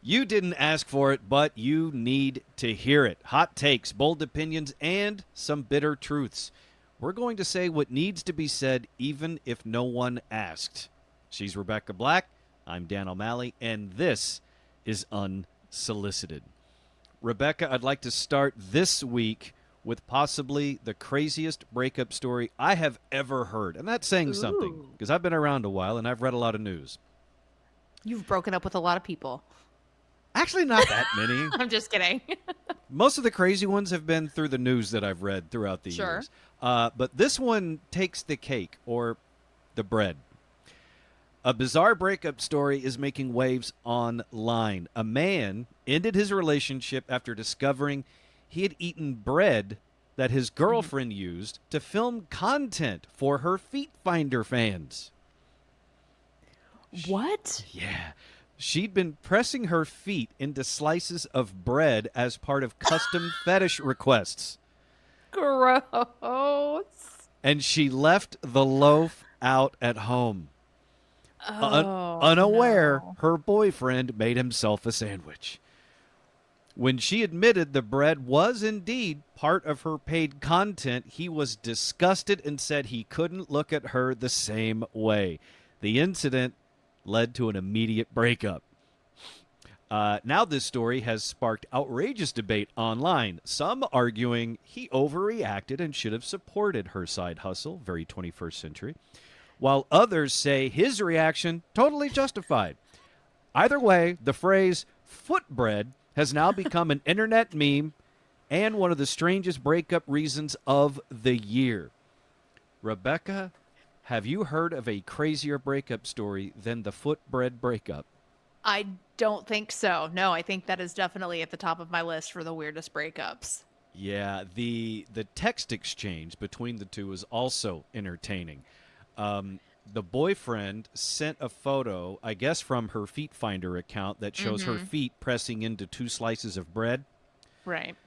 You didn't ask for it, but you need to hear it. Hot takes, bold opinions, and some bitter truths. We're going to say what needs to be said, even if no one asked. She's Rebekah Black. I'm Dan O'Malley, and this is Unsolicited. Rebekah, I'd like to start this week with possibly the craziest breakup story I have ever heard. And that's saying something, Ooh. because I've been around a while and I've read a lot of news. You've broken up with a lot of people. Actually, not that many. I'm just kidding. Most of the crazy ones have been through the news that I've read throughout the Sure. years. But this one takes the cake, or the bread. A bizarre breakup story is making waves online. A man ended his relationship after discovering he had eaten bread that his girlfriend used to film content for her Feet Finder fans. What? Yeah. She'd been pressing her feet into slices of bread as part of custom fetish requests. Gross. And she left the loaf out at home. Oh, Unaware, no. her boyfriend made himself a sandwich. When she admitted the bread was indeed part of her paid content, he was disgusted and said he couldn't look at her the same way. The incident led to an immediate breakup. Now this story has sparked outrageous debate online, some arguing he overreacted and should have supported her side hustle, very 21st century, while others say his reaction totally justified. Either way, the phrase foot bread has now become an internet meme and one of the strangest breakup reasons of the year. Rebekah, have you heard of a crazier breakup story than the foot bread breakup? I don't think so. No, I think that is definitely at the top of my list for the weirdest breakups. Yeah, the text exchange between the two is also entertaining. The boyfriend sent a photo, I guess from her Feet Finder account, that shows her feet pressing into 2 slices of bread Right.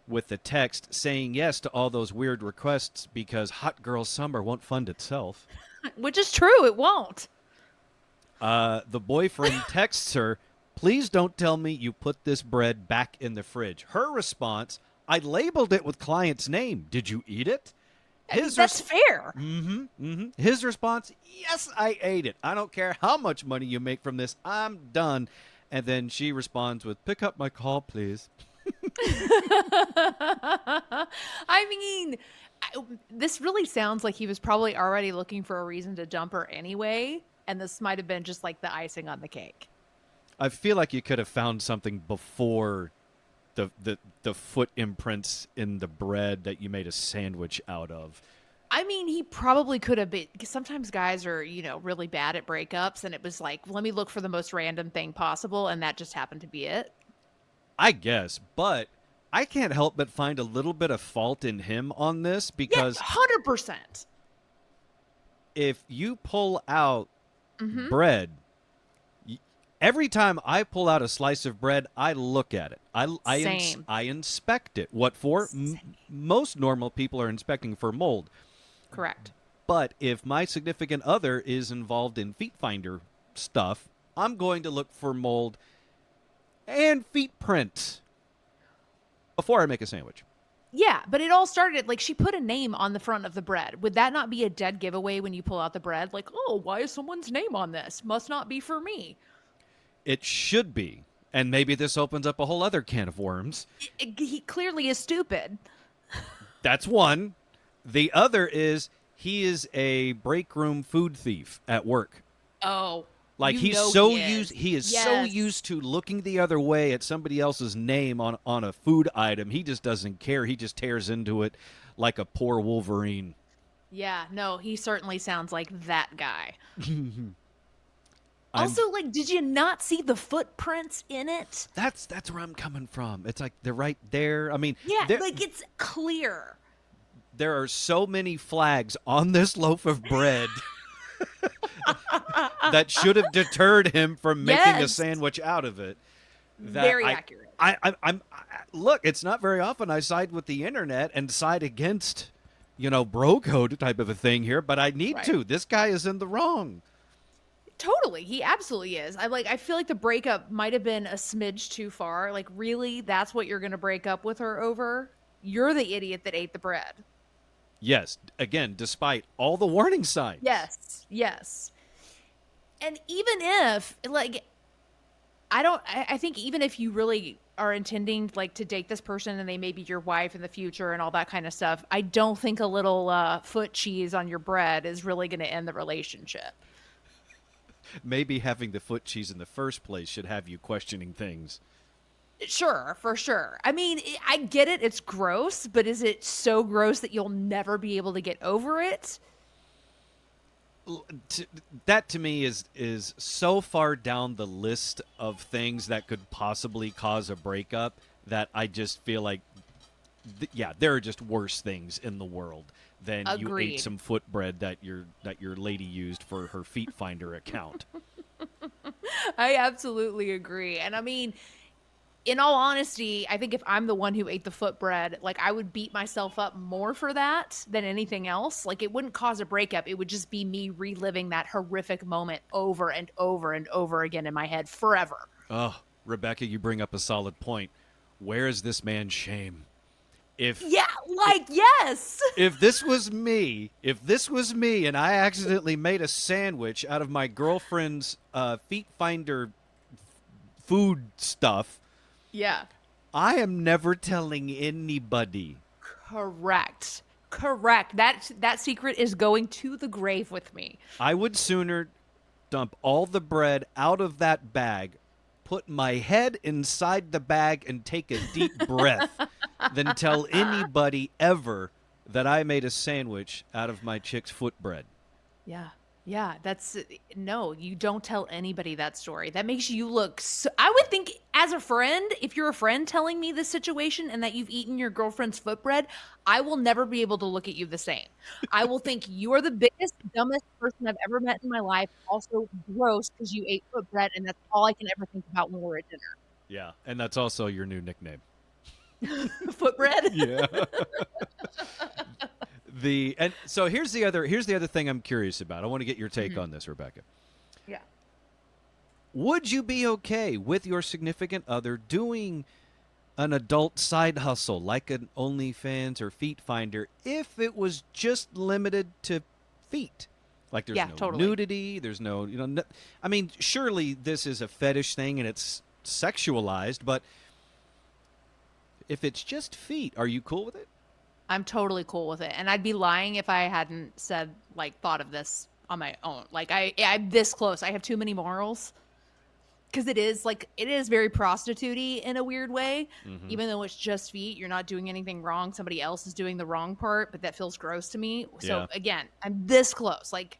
with the text saying yes to all those weird requests because Hot Girl Summer won't fund itself. Which is true. It won't. The boyfriend texts her, "Please don't tell me you put this bread back in the fridge." Her response, "I labeled it with client's name. Did you eat it?" That's fair. His response, "Yes, I ate it. I don't care how much money you make from this. I'm done." And then she responds with, "Pick up my call, please." I mean, this really sounds like he was probably already looking for a reason to dump her anyway, and this might have been just like the icing on the cake. I feel like you could have found something before the foot imprints in the bread that you made a sandwich out of. I mean, he probably could have been, because sometimes guys are, really bad at breakups, and it was like, let me look for the most random thing possible, and that just happened to be it. I guess, but I can't help but find a little bit of fault in him on this Yeah, because 100%. if you pull out bread, every time I pull out a slice of bread, I look at it. Same. I inspect it. What for? Most normal people are inspecting for mold. Correct. But if my significant other is involved in Feet Finder stuff, I'm going to look for mold and feet prints before I make a sandwich. Yeah, but it all started, like, she put a name on the front of the bread. Would that not be a dead giveaway when you pull out the bread? Like, oh, why is someone's name on this? Must not be for me. It should be. And maybe this opens up a whole other can of worms. He clearly is stupid. That's one. The other is he is a break room food thief at work. Oh, Like he is. He is so Yes. used to looking the other way at somebody else's name on a food item. He just doesn't care. He just tears into it like a poor Wolverine. Yeah, no, he certainly sounds like that guy. Also, like, did you not see the footprints in it? That's where I'm coming from. It's like they're right there. I mean, Yeah, there, like it's clear. there are so many flags on this loaf of bread that should have deterred him from making a Yes. sandwich out of it. Very accurate. Look, it's not very often I side with the internet and side against, bro code type of a thing here, but I need Right. to. This guy is in the wrong. Totally, he absolutely is. I feel like the breakup might have been a smidge too far. Like, really, that's what you're gonna break up with her over? You're the idiot that ate the bread. Yes, again, despite all the warning signs. Yes, yes. And even if, like, I think even if you really are intending like to date this person and they may be your wife in the future and all that kind of stuff, I don't think a little foot cheese on your bread is really going to end the relationship. Maybe having the foot cheese in the first place should have you questioning things. Sure, for sure. I mean, I get it. It's gross, but is it so gross that you'll never be able to get over it? That to me is so far down the list of things that could possibly cause a breakup that I just feel like, yeah, there are just worse things in the world than you ate Agreed. some foot bread that your lady used for her feet finder account. I absolutely agree. And I mean, in all honesty, I think if I'm the one who ate the foot bread, like I would beat myself up more for that than anything else. Like it wouldn't cause a breakup. It would just be me reliving that horrific moment over and over and over again in my head forever. Oh, Rebekah, you bring up a solid point. Where is this man's shame? If Yeah, like yes. if this was me, and I accidentally made a sandwich out of my girlfriend's feet finder food stuff, Yeah. I am never telling anybody. Correct. Correct. That secret is going to the grave with me. I would sooner dump all the bread out of that bag, put my head inside the bag, and take a deep breath than tell anybody ever that I made a sandwich out of my chick's foot bread. Yeah. Yeah, that's no, you don't tell anybody that story. That makes you look so, I would think as a friend, if you're a friend telling me this situation and that you've eaten your girlfriend's foot bread, I will never be able to look at you the same. I will think you are the biggest, dumbest person I've ever met in my life. Also gross because you ate foot bread and that's all I can ever think about when we're at dinner. Yeah, and that's also your new nickname. Foot bread? Yeah. And so here's the other thing I'm curious about. I want to get your take on this, Rebekah. Yeah. Would you be okay with your significant other doing an adult side hustle like an OnlyFans or Feet Finder if it was just limited to feet? Like there's Yeah, no totally. nudity, there's no, I mean, surely this is a fetish thing and it's sexualized, but if it's just feet, are you cool with it? I'm totally cool with it. And I'd be lying if I hadn't said like thought of this on my own. Like I'm this close. I have too many morals. Cause it is very prostitute-y in a weird way. Mm-hmm. Even though it's just feet, you're not doing anything wrong. Somebody else is doing the wrong part, but that feels gross to me. So Yeah. again, I'm this close. Like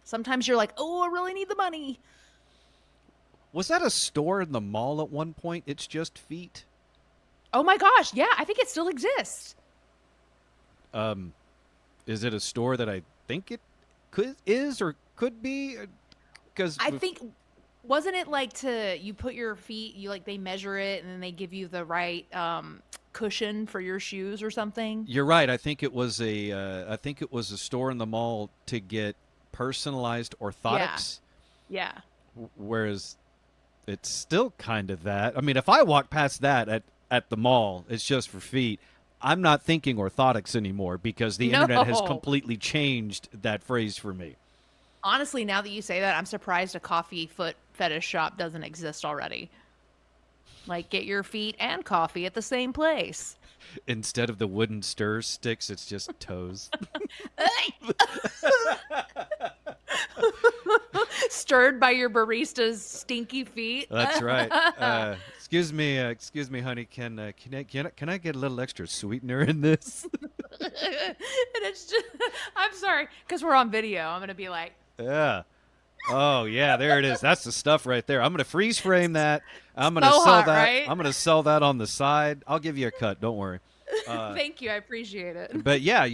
sometimes you're like, oh, I really need the money. Was that a store in the mall at one point? It's just feet? Oh my gosh. Yeah. I think it still exists. Is it a store that I think it is or could be? Because I think wasn't it like you put your feet, they measure it and then they give you the right cushion for your shoes or something? you're right. I think it was a store in the mall to get personalized orthotics. Yeah. Whereas it's still kind of that. I mean, if I walk past that at the mall, it's just for feet. I'm not thinking orthotics anymore because the internet has completely changed that phrase for me. Honestly, now that you say that, I'm surprised a coffee foot fetish shop doesn't exist already. Like, get your feet and coffee at the same place. Instead of the wooden stir sticks, it's just toes. Stirred by your barista's stinky feet. That's right. Excuse me, honey. Can I get a little extra sweetener in this? And it's just, I'm sorry, because we're on video. I'm gonna be like, Yeah. Oh yeah, there it is. That's the stuff right there. I'm gonna freeze frame that. I'm gonna So sell hot, that. right? I'm gonna sell that on the side. I'll give you a cut. Don't worry. thank you, I appreciate it. But yeah,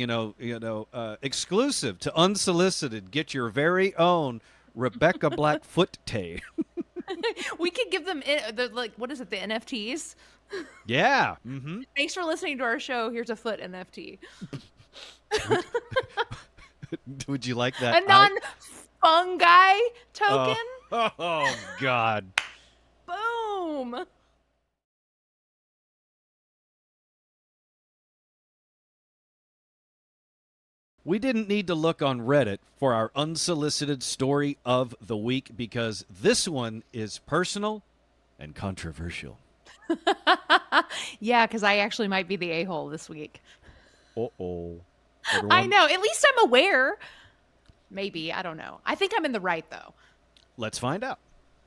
exclusive to Unsolicited. Get your very own Rebekah Black foot tay. We could give them what is it, the NFTs? Yeah. Mm-hmm. Thanks for listening to our show. Here's a foot NFT. Would you like that? A fungi token. Oh God. Boom. We didn't need to look on Reddit for our unsolicited story of the week because this one is personal and controversial. Yeah, because I actually might be the a-hole this week. Uh-oh. I Everyone, know. At least I'm aware. Maybe. I don't know. I think I'm in the right, though. let's find out.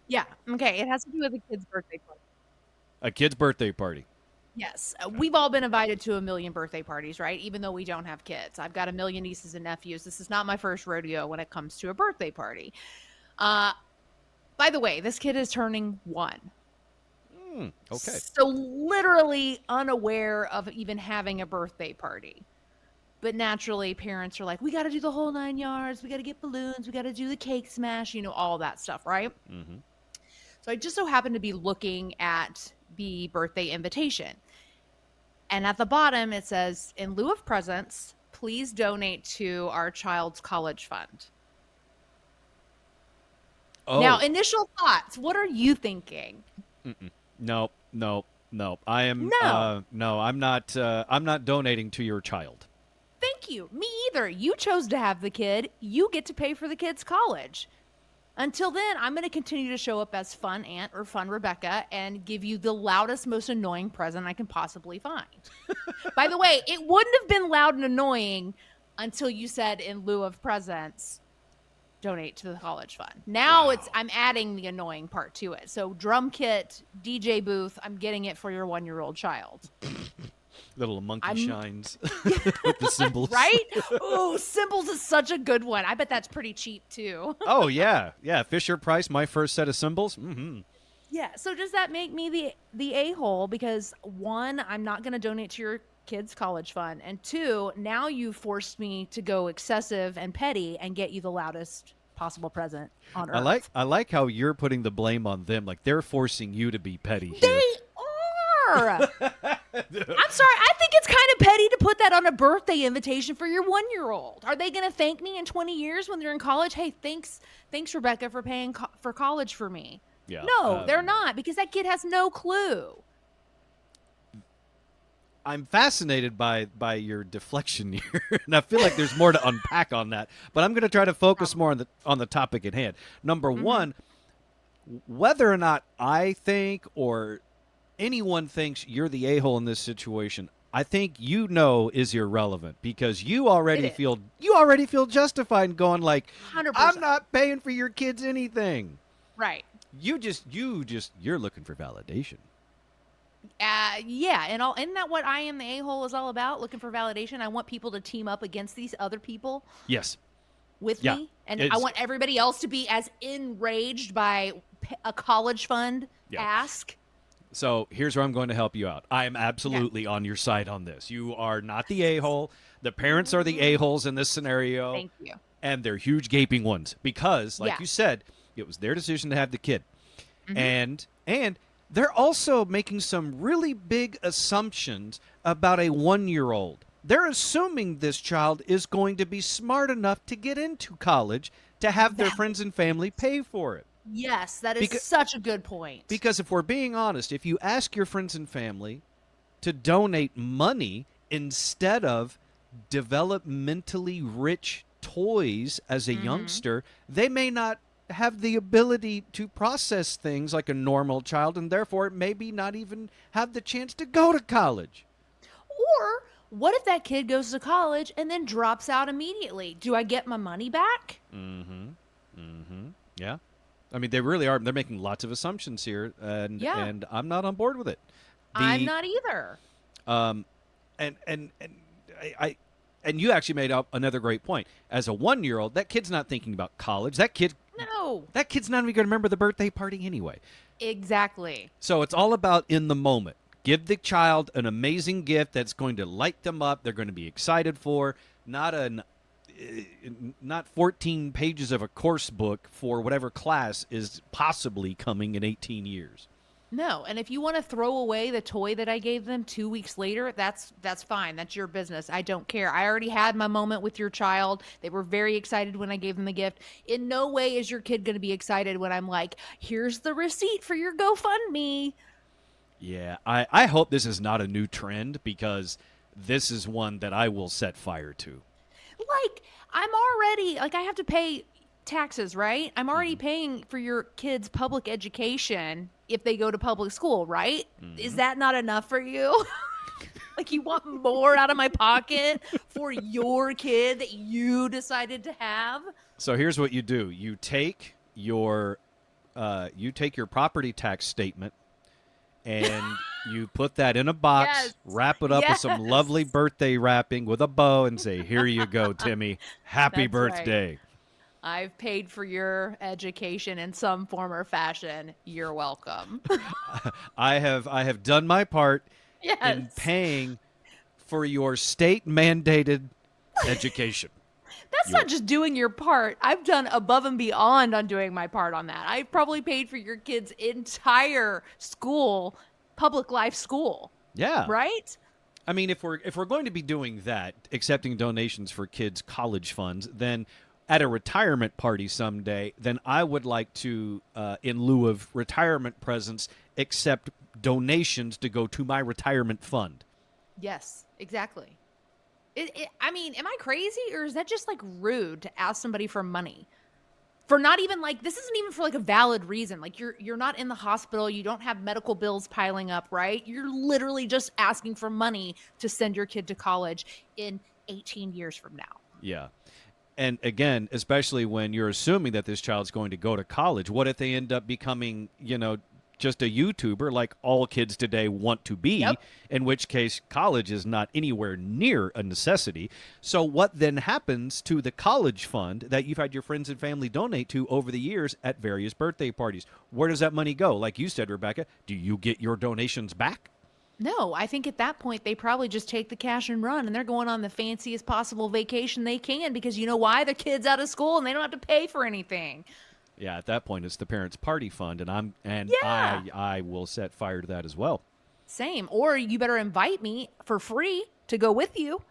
Yeah. Okay. It has to do with a kid's birthday party. A kid's birthday party. Yes. We've all been invited to a million birthday parties, right? Even though we don't have kids. I've got a million nieces and nephews. This is not my first rodeo when it comes to a birthday party. By the way, this kid is turning 1. Okay. So literally unaware of even having a birthday party. But naturally, parents are like, we got to do the whole 9 yards. We got to get balloons. We got to do the cake smash, all that stuff, right? Mm-hmm. So I just so happened to be looking at the birthday invitation. And at the bottom, it says, in lieu of presents, please donate to our child's college fund. Oh. Now, initial thoughts. What are you thinking? No. I am no, I'm not donating to your child. Thank you. Me either. You chose to have the kid. You get to pay for the kid's college. Until then, I'm going to continue to show up as fun aunt or fun Rebekah and give you the loudest, most annoying present I can possibly find. By the way, it wouldn't have been loud and annoying until you said in lieu of presents, donate to the college fund. Now I'm adding the annoying part to it. So drum kit, DJ booth, I'm getting it for your 1-year-old child. Little monkey shines with the symbols. Right? Oh, symbols is such a good one. I bet that's pretty cheap too. Oh, yeah. Yeah. Fisher Price, my first set of symbols. Mm-hmm. Yeah. So does that make me the a-hole? Because 1, I'm not going to donate to your kid's college fund. And 2, now you forced me to go excessive and petty and get you the loudest possible present on earth. I like how you're putting the blame on them. Like they're forcing you to be petty here. They are. I'm sorry. I think it's kind of petty to put that on a birthday invitation for your 1-year-old. Are they going to thank me in 20 years when they're in college? Hey, thanks, Rebekah, for paying for college for me. Yeah. No, they're not, because that kid has no clue. I'm fascinated by your deflection here, and I feel like there's more to unpack on that. But I'm going to try to focus more on the topic at hand. Number one, whether or not I think or anyone thinks you're the a-hole in this situation, I think is irrelevant because you already feel justified in going like, 100%. I'm not paying for your kids anything. Right. You're looking for validation. Yeah, and isn't that what I Am the A-hole is all about? Looking for validation. I want people to team up against these other people. Yes. With me, and I want everybody else to be as enraged by a college fund ask. So here's where I'm going to help you out. I am absolutely on your side on this. You are not the a-hole. The parents are the a-holes in this scenario. Thank you. And they're huge gaping ones because, like you said, it was their decision to have the kid. And they're also making some really big assumptions about a 1-year-old. They're assuming this child is going to be smart enough to get into college to have their friends and family pay for it. Yes, that is such a good point. Because if we're being honest, if you ask your friends and family to donate money instead of developmentally rich toys as a youngster, they may not have the ability to process things like a normal child and therefore maybe not even have the chance to go to college. Or what if that kid goes to college and then drops out immediately? Do I get my money back? Yeah. I mean, they really are. They're making lots of assumptions here, and I'm not on board with it. I'm not either. And you actually made up another great point. As a 1-year-old, that kid's not thinking about college. That kid's not even going to remember the birthday party anyway. Exactly. So it's all about in the moment. Give the child an amazing gift that's going to light them up. They're going to be excited for, not 14 pages of a course book for whatever class is possibly coming in 18 years. No, and if you want to throw away the toy that I gave them 2 weeks later, that's fine. That's your business. I don't care. I already had my moment with your child. They were very excited when I gave them the gift. In no way is your kid going to be excited when I'm like, "Here's the receipt for your GoFundMe." Yeah, I hope this is not a new trend because this is one that I will set fire to. Like, I'm already like I have to pay taxes, right? I'm already Hmm. paying for your kids' public education if they go to public school, right? Is Hmm. that not enough for you? Like, you want more out of my pocket for your kid that you decided to have? So here's what you do: you take your property tax statement and you put that in a box, Yes. wrap it up with some lovely Yes. birthday wrapping with a bow, and say, "Here you go, Timmy. Happy That's right. birthday." I've paid for your education in some form or fashion. You're welcome. I have done my part in Yes. paying for your state mandated education. That's Your not just doing your part. I've done above and beyond on doing my part on that. I've probably paid for your kid's entire school, public life school, Yeah. right? I mean, if we're going to be doing that, accepting donations for kids' college funds, then at a retirement party someday, then I would like to, in lieu of retirement presents, accept donations to go to my retirement fund. Yes, exactly. I mean, am I crazy or is that just like rude to ask somebody for money? For not even like this isn't even for like a valid reason. Like you're not in the hospital, you don't have medical bills piling up, right? You're literally just asking for money to send your kid to college in 18 years from now. Yeah. And again, especially when you're assuming that this child's going to go to college, what if they end up becoming, just a YouTuber like all kids today want to be, Yep. in which case college is not anywhere near a necessity. So what then happens to the college fund that you've had your friends and family donate to over the years at various birthday parties? Where does that money go? Like you said, Rebecca, do you get your donations back? No, I think at that point they probably just take the cash and run and they're going on the fanciest possible vacation they can because you know why? Their kid's out of school and they don't have to pay for anything. Yeah, at that point it's the parents' party fund, and I'm and Yeah. I will set fire to that as well. Same. Or you better invite me for free to go with you.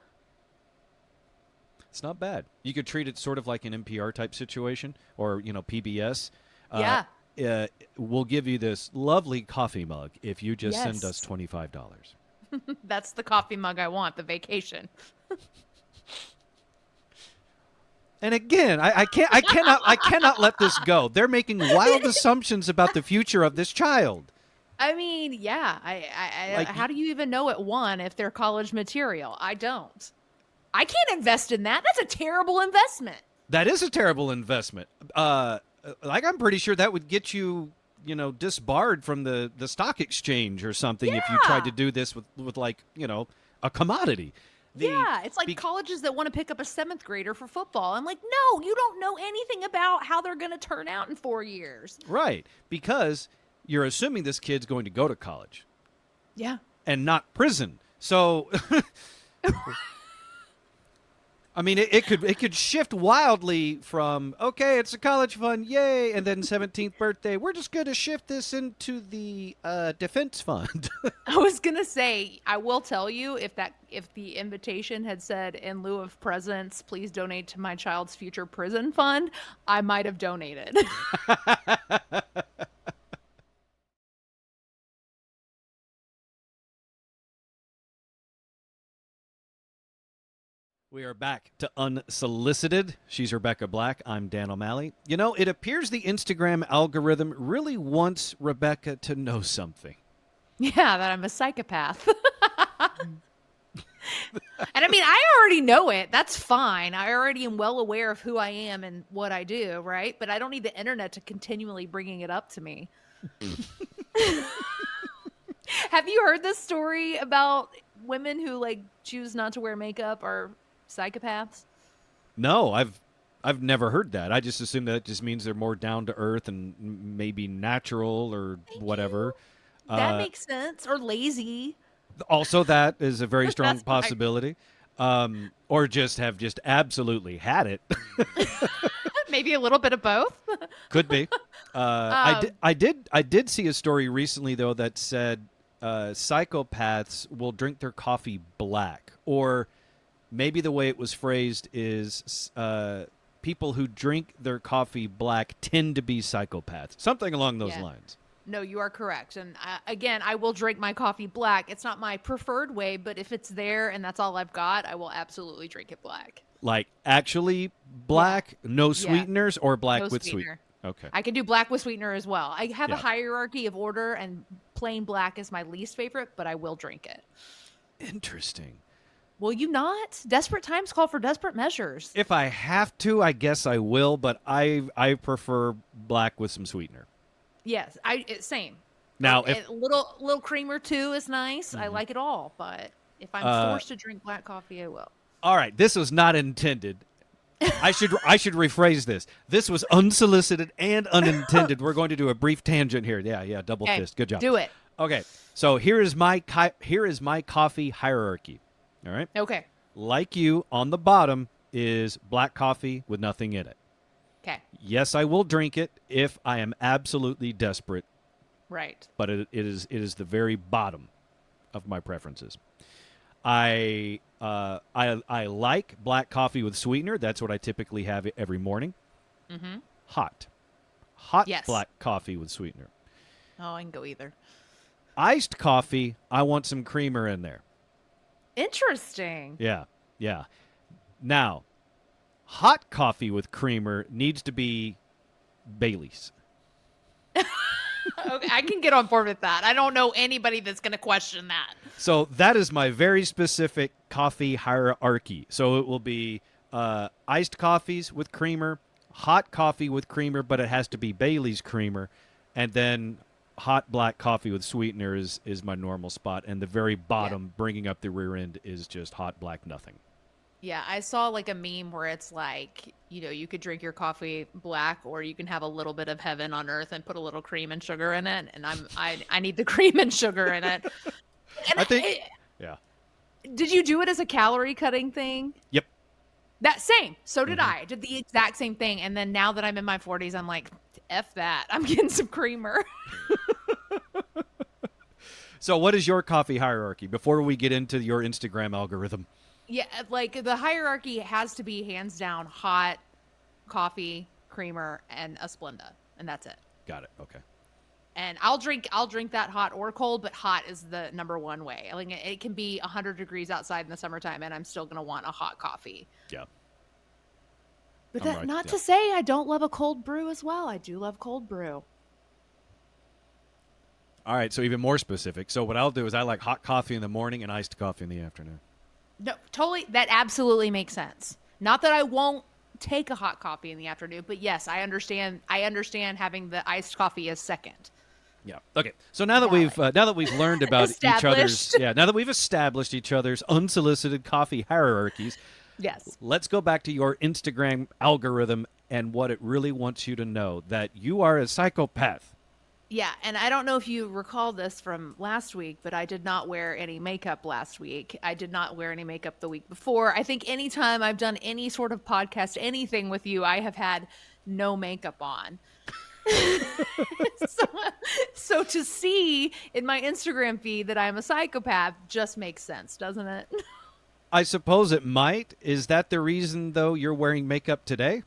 It's not bad. You could treat it sort of like an NPR type situation, or PBS. Uh, Yeah. we'll give you this lovely coffee mug if you just send us Yes. $25. That's the coffee mug I want, the vacation. And again, I cannot let this go. They're making wild assumptions about the future of this child. I mean, yeah. Like, How do you even know at one if they're college material? I don't. I can't invest in that. That's a terrible investment. that is a terrible investment. Like I'm pretty sure that would get you, disbarred from the stock exchange or something if you tried to Yeah. do this with like, a commodity. The Yeah, it's like be, colleges that want to pick up a seventh grader for football. I'm like, no, you don't know anything about how they're going to turn out in 4 years. right, because you're assuming this kid's going to go to college Yeah. and not prison. So I mean, it could shift wildly from okay, it's a college fund, yay, and then 17th birthday, we're just going to shift this into the defense fund. I was gonna say, I will tell you if the invitation had said in lieu of presents, please donate to my child's future prison fund, I might have donated. We are back to Unsolicited. She's Rebecca Black. I'm Dan O'Malley. It appears the Instagram algorithm really wants Rebecca to know something. Yeah, that I'm a psychopath. And I mean, I already know it. That's fine. I already am well aware of who I am and what I do, right? But I don't need the internet to continually bringing it up to me. Have you heard this story about women who like choose not to wear makeup are psychopaths? No, I've never heard that. I just assume that it just means they're more down to earth and maybe natural or Thank whatever. you. That Uh, makes sense. Or lazy. Also, that is a very strong That's my possibility. Or just absolutely had it. maybe a little bit of both. Could be. I did see a story recently though that said psychopaths will drink their coffee black, or maybe the way it was phrased is people who drink their coffee black tend to be psychopaths, something along those Yeah. lines. No, you are correct. And again, I will drink my coffee black. It's not my preferred way, but if it's there and that's all I've got, I will absolutely drink it black. Like actually black, no Yeah. sweeteners, or black No with sweetener. Okay. I can do black with sweetener as well. I have Yeah. a hierarchy of order, and plain black is my least favorite, but I will drink it. Interesting. Will you not? Desperate times call for desperate measures. If I have to, I guess I will, but I prefer black with some sweetener. Yes, same. Now, A little creamer too is nice. I like it all, but if I'm forced to drink black coffee, I will. All right, this was not intended. I should rephrase this. This was unsolicited and unintended. We're going to do a brief tangent here. Yeah, double fist. Good job. Do it. Okay, so here is my coffee hierarchy. All right. Okay. Like you, on the bottom is black coffee with nothing in it. Okay. Yes, I will drink it if I am absolutely desperate, Right. but it is the very bottom of my preferences. I like black coffee with sweetener. That's what I typically have every morning. Mm-hmm. Hot Yes. black coffee with sweetener. Oh, I can go either. Iced coffee, I want some creamer in there. Interesting. Yeah. Now, hot coffee with creamer needs to be Bailey's. Okay, I can get on board with that. I don't know anybody that's going to question that. So that is my very specific coffee hierarchy. So it will be iced coffees with creamer, hot coffee with creamer, but it has to be Bailey's creamer, and then hot black coffee with sweetener is my normal spot, and the very bottom, bringing up the rear end, is just hot black nothing. Yeah, I saw like a meme where it's like, you could drink your coffee black, or you can have a little bit of heaven on earth and put a little cream and sugar in it. And I need the cream and sugar in it. And I think, yeah. Did you do it as a calorie cutting thing? Yep. That same. So did I. Did the exact same thing. And then now that I'm in my 40s, I'm like, F that. I'm getting some creamer. So what is your coffee hierarchy before we get into your Instagram algorithm? Yeah, like the hierarchy has to be hands down hot coffee, creamer, and a Splenda, and that's it. Got it. Okay. And I'll drink that hot or cold, but hot is the number one way. Like it can be 100 degrees outside in the summertime, and I'm still gonna want a hot coffee. Yeah. But that, not to say I don't love a cold brew as well. I do love cold brew. All right, so even more specific. So what I'll do is I like hot coffee in the morning and iced coffee in the afternoon. No, totally. That absolutely makes sense. Not that I won't take a hot coffee in the afternoon, but yes, I understand. I understand having the iced coffee as second. Yeah. Okay. So now that we've learned about each other's, now that we've established each other's unsolicited coffee hierarchies, yes, let's go back to your Instagram algorithm and what it really wants you to know, that you are a psychopath. Yeah, and I don't know if you recall this from last week, but I did not wear any makeup last week. I did not wear any makeup the week before. I think anytime I've done any sort of podcast, anything with you, I have had no makeup on. So to see in my Instagram feed that I'm a psychopath just makes sense, doesn't it? I suppose it might. Is that the reason, though, you're wearing makeup today?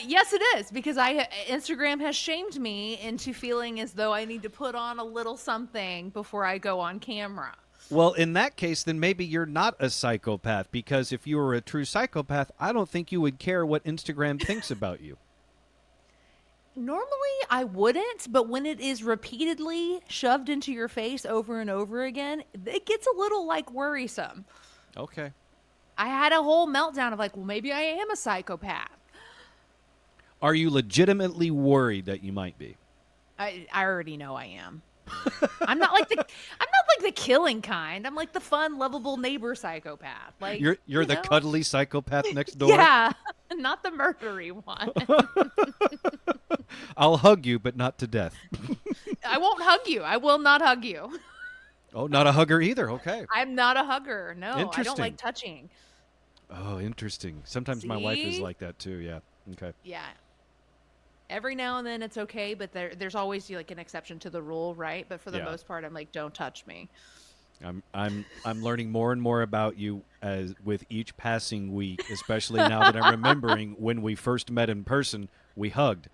Yes, it is, because Instagram has shamed me into feeling as though I need to put on a little something before I go on camera. Well, in that case, then maybe you're not a psychopath, because if you were a true psychopath, I don't think you would care what Instagram thinks about you. Normally, I wouldn't, but when it is repeatedly shoved into your face over and over again, it gets a little, worrisome. Okay. I had a whole meltdown of well, maybe I am a psychopath. Are you legitimately worried that you might be? I already know I am. I'm not like the killing kind. I'm like the fun, lovable neighbor psychopath. You're the cuddly psychopath next door? Yeah, not the murdery one. I'll hug you, but not to death. I won't hug you. I will not hug you. Oh, not a hugger either. Okay. I'm not a hugger. No, I don't like touching. Oh, interesting. Sometimes my wife is like that too. Yeah. Okay. Yeah. Every now and then it's okay, but there's always like an exception to the rule, right? But for the Yeah. most part, I'm like, don't touch me. I'm learning more and more about you as with each passing week, especially now that I'm remembering when we first met in person, we hugged.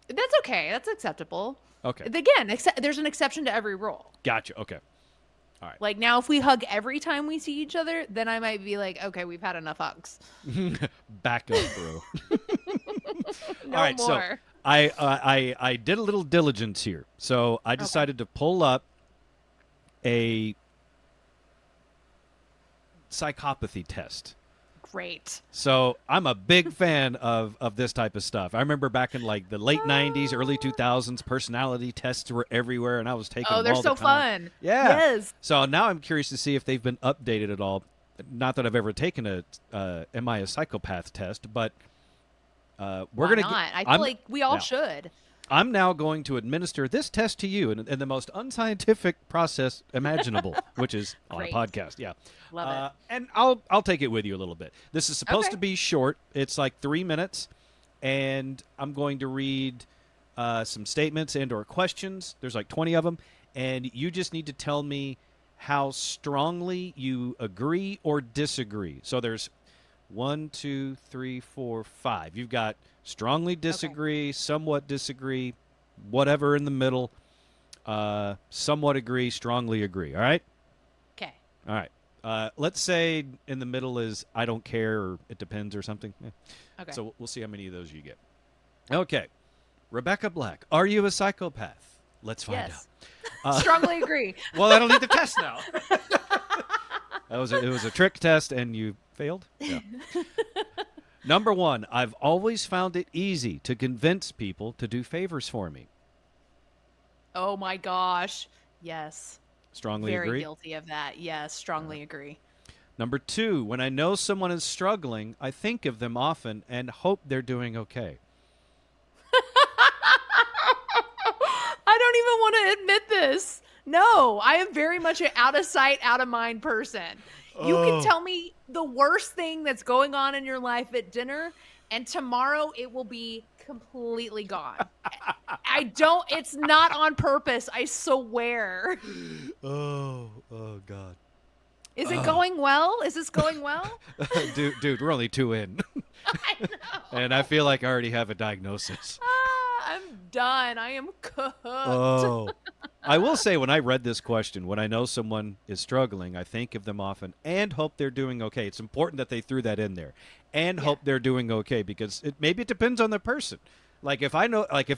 That's okay. That's acceptable. Okay. Again, there's an exception to every rule. Gotcha. Okay. All right. Like now, if we hug every time we see each other, then I might be like, okay, we've had enough hugs. Back up, bro. No All right, more. so I did a little diligence here. So I decided to pull up a psychopathy test. Great. So I'm a big fan of this type of stuff. I remember back in like the late 90s, early 2000s, personality tests were everywhere, and I was taking them they're all so the time. fun. Yeah. Yes. So now I'm curious to see if they've been updated at all. Not that I've ever taken a am I a psychopath test, but we're Why gonna. not? I feel like we all should. I'm now going to administer this test to you in the most unscientific process imaginable, which is on a Great. podcast. Yeah, Love it. And I'll take it with you a little bit. This is supposed Okay. to be short. It's like 3 minutes, and I'm going to read some statements and/or questions. There's like 20 of them, and you just need to tell me how strongly you agree or disagree. So there's 1, 2, 3, 4, 5. You've got strongly disagree, somewhat disagree, whatever in the middle, somewhat agree, strongly agree. All right? Okay. All right. Let's say in the middle is I don't care or it depends or something. Okay. So we'll see how many of those you get. Okay. Rebekah Black, are you a psychopath? Let's find Yes. out. Strongly agree. Well, I don't need the test now. It was a trick test, and you failed? Yeah. Number 1, I've always found it easy to convince people to do favors for me. Oh my gosh. Yes. Strongly Very agree? guilty of that. Yes. Strongly agree. Number 2, when I know someone is struggling, I think of them often and hope they're doing okay. I don't even want to admit this. No, I am very much an out of sight, out of mind person. You can tell me the worst thing that's going on in your life at dinner, and tomorrow it will be completely gone. It's not on purpose, I swear. Oh, God. Is it going well? Is this going well? Dude, we're only 2 in. I know. And I feel like I already have a diagnosis. I'm done. I am cooked. Oh. I will say, when I read this question, when I know someone is struggling, I think of them often and hope they're doing okay. It's important that they threw that in there. And hope they're doing okay, because maybe it depends on the person. Like if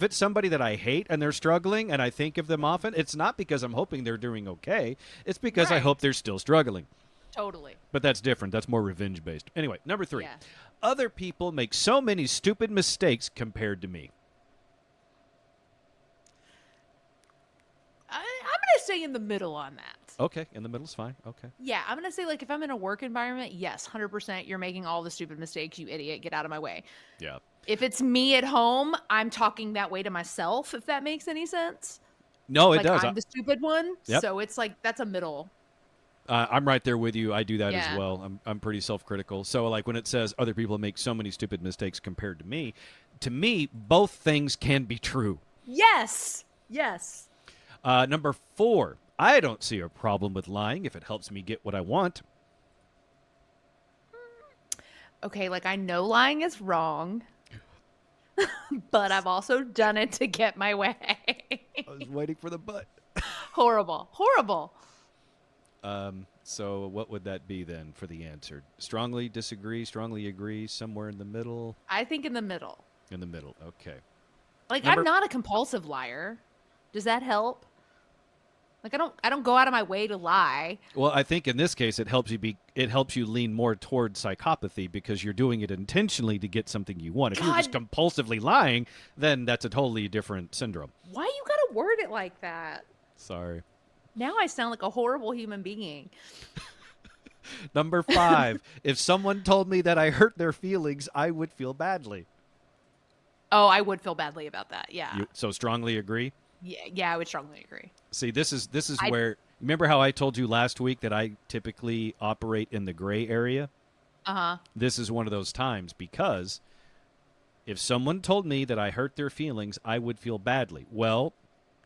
it's somebody that I hate and they're struggling and I think of them often, it's not because I'm hoping they're doing okay. It's because I Right. hope they're still struggling. Totally. But that's different. That's more revenge based. Anyway, number 3. Yeah. Other people make so many stupid mistakes compared to me. I'm going to stay in the middle on that. Okay, in the middle's fine. Okay. Yeah, I'm going to say, like, if I'm in a work environment, yes, 100%, you're making all the stupid mistakes, you idiot. Get out of my way. Yeah. If it's me at home, I'm talking that way to myself, if that makes any sense. No, it Like, does. I'm the stupid one. Yep. So it's like, that's a middle. I'm right there with you. I do that Yeah. as well. I'm pretty self-critical. So like when it says other people make so many stupid mistakes compared to me, both things can be true. Yes. Yes. Number 4, I don't see a problem with lying if it helps me get what I want. Okay, like, I know lying is wrong, but I've also done it to get my way. I was waiting for the but. Horrible. Horrible. So what would that be then for the answer? Strongly disagree, strongly agree, somewhere in the middle? I think in the middle. In the middle, okay. Like, Number- I'm not a compulsive liar. Does that help? Like, I don't go out of my way to lie. Well, I think in this case it helps you lean more toward psychopathy because you're doing it intentionally to get something you want. If you're just compulsively lying, then that's a totally different syndrome. Why you gotta word it like that? Sorry. Now I sound like a horrible human being. Number 5, if someone told me that I hurt their feelings, I would feel badly. Oh, I would feel badly about that. Yeah. So strongly agree? Yeah, I would strongly agree. See, this is where, remember how I told you last week that I typically operate in the gray area? Uh-huh. This is one of those times because If someone told me that I hurt their feelings, I would feel badly. Well,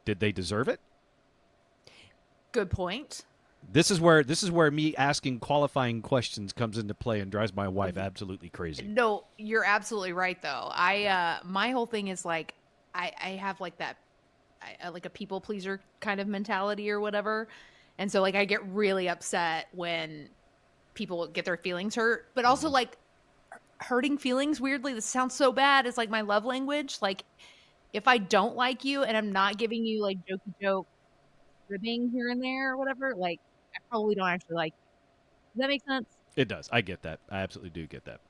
did they deserve it? Good point. This is where me asking qualifying questions comes into play and drives my wife absolutely crazy. No, you're absolutely right though. My whole thing is like I have like that like a people pleaser kind of mentality or whatever. And so like I get really upset when people get their feelings hurt, but also like hurting feelings, weirdly, this sounds so bad, is like my love language. Like if I don't like you and I'm not giving you like jokey joke ribbing here and there or whatever, like I probably don't actually like you. Does that make sense? It does. I get that. I absolutely do get that.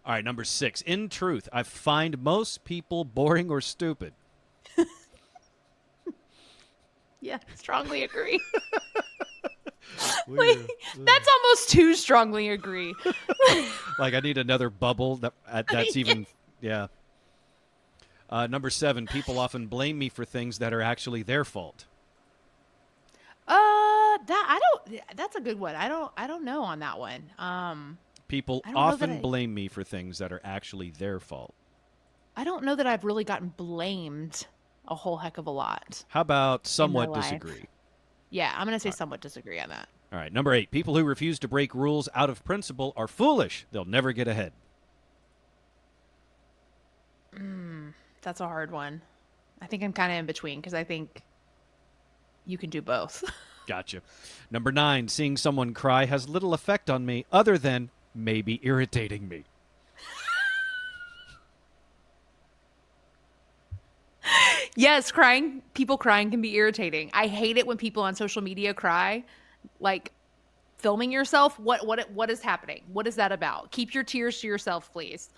All right, number 6. In truth, I find most people boring or stupid. Yeah, strongly agree. Like, that's almost too strongly agree. Like I need another bubble. That's even, yeah. Number 7, people often blame me for things that are actually their fault. That's a good one. I don't know on that one. People I don't know that often blame me for things that are actually their fault. I don't know that I've really gotten blamed a whole heck of a lot. How about somewhat life. disagree? Yeah, I'm going to say somewhat disagree on that. All right, number 8, people who refuse to break rules out of principle are foolish. They'll never get ahead. That's a hard one. I think I'm kind of in between because I think you can do both. Gotcha. Number 9, seeing someone cry has little effect on me other than maybe irritating me. Yes, people crying can be irritating. I hate it when people on social media cry, like filming yourself. What is happening? What is that about? Keep your tears to yourself, please.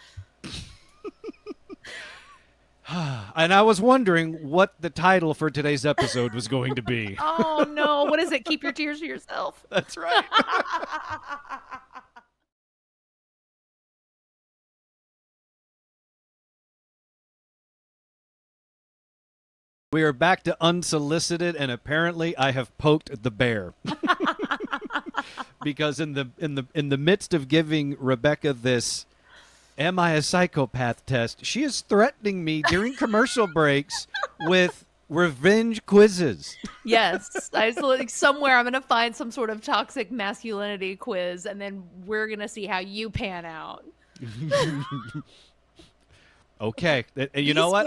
And I was wondering what the title for today's episode was going to be. Oh no, what is it? Keep your tears to yourself. That's right. We are back to Unsolicited, and apparently I have poked the bear. Because in the midst of giving Rebekah this "Am I a psychopath?" test, she is threatening me during commercial breaks with revenge quizzes. Yes, I was like, somewhere I'm gonna find some sort of toxic masculinity quiz, and then we're gonna see how you pan out. Okay, you know what?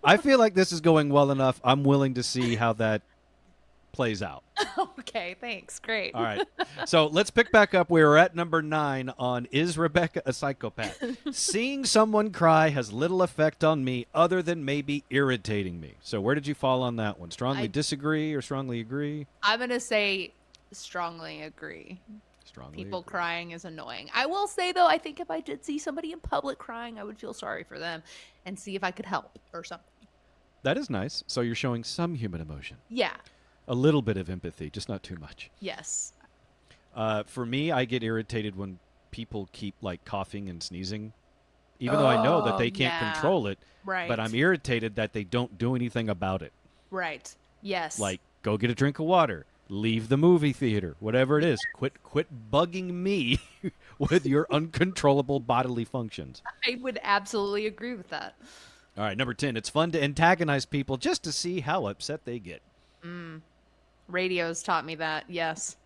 I feel like this is going well enough. I'm willing to see how that plays out. Okay, thanks. Great. All right. So let's pick back up. We were at number 9 on Is Rebekah a Psychopath? Seeing someone cry has little effect on me other than maybe irritating me. So where did you fall on that one? Strongly disagree or strongly agree? I'm going to say strongly agree. Strongly People agree. crying is annoying. I will say, though, I think if I did see somebody in public crying, I would feel sorry for them and see if I could help or something. That is nice. So you're showing some human emotion. Yeah. A little bit of empathy, just not too much. Yes. For me, I get irritated when people keep like coughing and sneezing, even though I know that they can't control it. Right. But I'm irritated that they don't do anything about it. Right. Yes. Like, go get a drink of water, leave the movie theater, whatever it is. Quit bugging me with your uncontrollable bodily functions. I would absolutely agree with that. All right, number 10. It's fun to antagonize people just to see how upset they get. Radio's taught me that. Yes.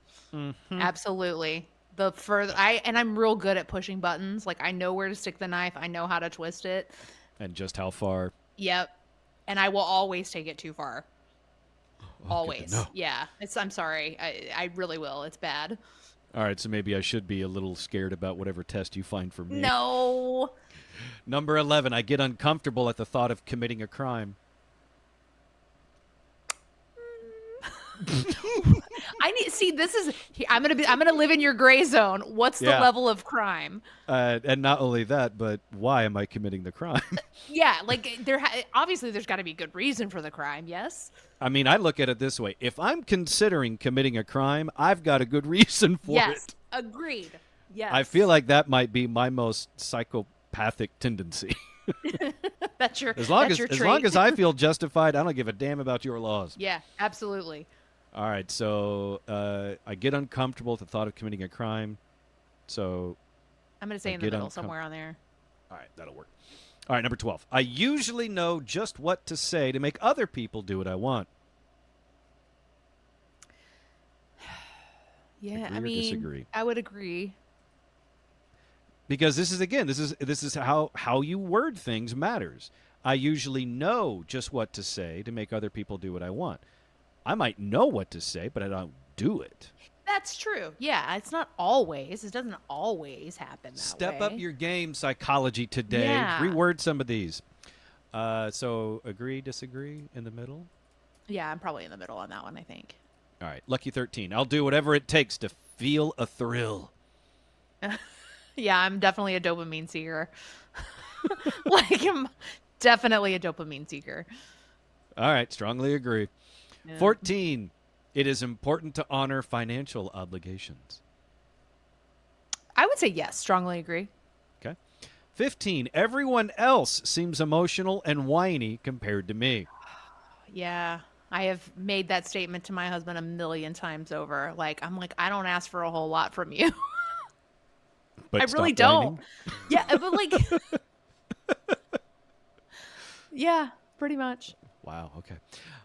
Absolutely. The further I'm real good at pushing buttons. Like I know where to stick the knife. I know how to twist it. And just how far. Yep. And I will always take it too far. Oh, Always. Yeah. I'm sorry. I really will. It's bad. All right, so maybe I should be a little scared about whatever test you find for me. No. Number 11. I get uncomfortable at the thought of committing a crime. I'm gonna live in your gray zone. What's the level of crime? And not only that, but why am I committing the crime? Yeah, like obviously there's got to be good reason for the crime. Yes. I mean, I look at it this way: if I'm considering committing a crime, I've got a good reason for it. Yes, agreed. Yes. I feel like that might be my most psychopathic tendency. That's your as long trait. as I feel justified, I don't give a damn about your laws. Yeah, absolutely. All right, so I get uncomfortable at the thought of committing a crime. So I'm going to say in the middle somewhere on there. All right, that'll work. All right, number 12. I usually know just what to say to make other people do what I want. Yeah, Agree I or mean, disagree? I would agree. Because this is how you word things matters. I usually know just what to say to make other people do what I want. I might know what to say, but I don't do it. That's true. Yeah, it's not always. It doesn't always happen that Step way. up your game, psychology today. Yeah. Reword some of these. So agree, disagree, in the middle? Yeah, I'm probably in the middle on that one, I think. All right, lucky 13. I'll do whatever it takes to feel a thrill. Yeah, I'm definitely a dopamine seeker. Like, I'm definitely a dopamine seeker. All right, strongly agree. Yeah. 14. It is important to honor financial obligations. I would say yes, strongly agree. Okay. 15. Everyone else seems emotional and whiny compared to me. Yeah, I have made that statement to my husband a million times over. I'm like, I don't ask for a whole lot from you. But I really stop don't. whining. Yeah, but yeah, pretty much. Wow, okay.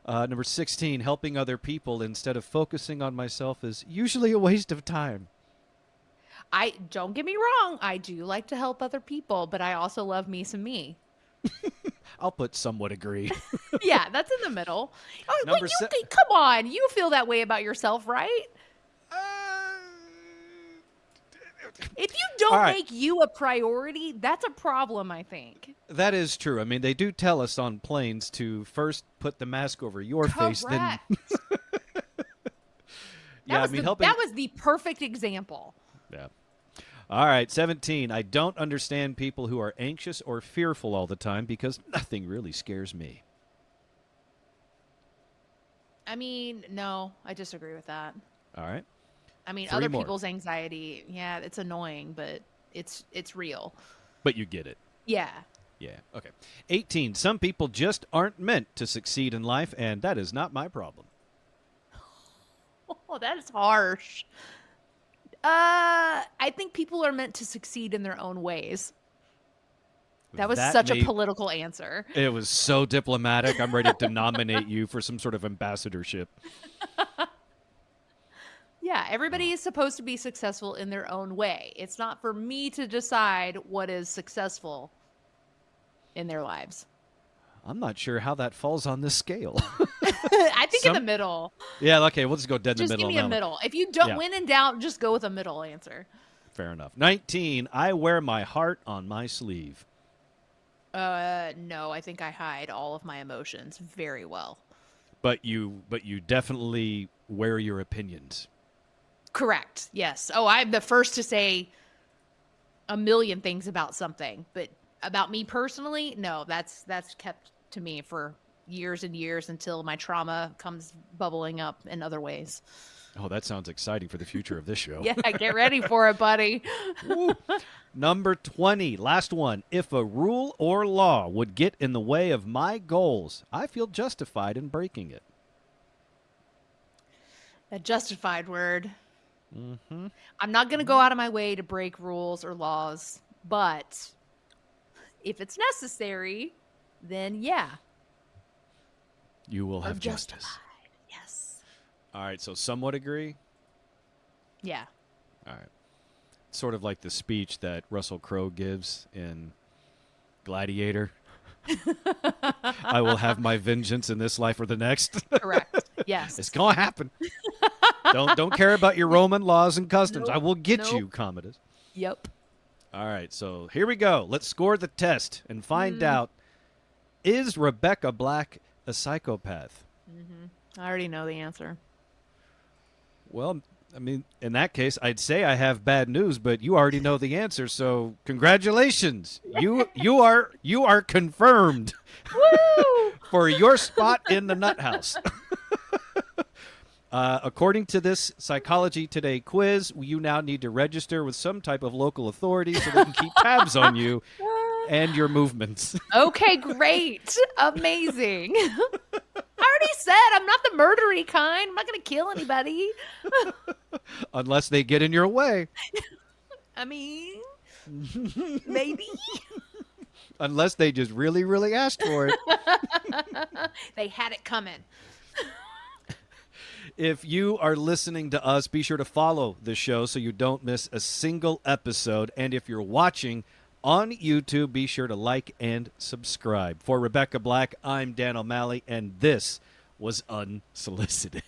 Number 16. Helping other people instead of focusing on myself is usually a waste of time. I don't get me wrong. I do like to help other people, but I also love me some me. I'll put somewhat agree. Yeah, that's in the middle. Oh, wait, Number se- come on. You feel that way about yourself, right? If you don't All right. make you a priority, that's a problem, I think. That is true. I mean, they do tell us on planes to first put the mask over your face, then. Yeah, I mean, helping. That was the perfect example. Yeah. All right, 17. I don't understand people who are anxious or fearful all the time because nothing really scares me. I mean, no, I disagree with that. All right. I mean, 3 other more. people's anxiety, yeah, it's annoying, but it's real. But you get it. Yeah. Yeah. Okay. 18. Some people just aren't meant to succeed in life, and that is not my problem. Oh, that is harsh. I think people are meant to succeed in their own ways. That was such a political answer. It was so diplomatic. I'm ready to nominate you for some sort of ambassadorship. Yeah, everybody is supposed to be successful in their own way. It's not for me to decide what is successful in their lives. I'm not sure how that falls on this scale. I think in the middle. Yeah, okay, we'll just go dead in the Just middle. give me a middle. If you don't win in doubt, just go with a middle answer. Fair enough. 19. I wear my heart on my sleeve. No, I think I hide all of my emotions very well. But you definitely wear your opinions. Correct. Yes. Oh, I'm the first to say a million things about something, but about me personally, no, that's kept to me for years and years until my trauma comes bubbling up in other ways. Oh, that sounds exciting for the future of this show. Yeah, get ready for it, buddy. Number 20, last one. If a rule or law would get in the way of my goals, I feel justified in breaking it. A justified word. Mm-hmm. I'm not going to go out of my way to break rules or laws, but if it's necessary, then yeah. You will have justice. Justified. Yes. All right, so somewhat agree? Yeah. All right. Sort of like the speech that Russell Crowe gives in Gladiator. I will have my vengeance in this life or the next. Correct. Yes. It's going to happen. Don't care about your Roman laws and customs. Nope. I will get Nope. you, Commodus. Yep. All right, so here we go. Let's score the test and find out, is Rebekah Black a psychopath? I already know the answer. Well, I mean, in that case, I'd say I have bad news, but you already know the answer, so congratulations. You are confirmed Woo! for your spot in the nut house. According to this Psychology Today quiz, you now need to register with some type of local authority so they can keep tabs on you and your movements. Okay, great. Amazing. I already said I'm not the murdery kind. I'm not going to kill anybody. Unless they get in your way. I mean, maybe. Unless they just really, really asked for it. They had it coming. If you are listening to us, be sure to follow the show so you don't miss a single episode. And if you're watching on YouTube, be sure to like and subscribe. For Rebekah Black, I'm Dan O'Malley, and this was Unsolicited.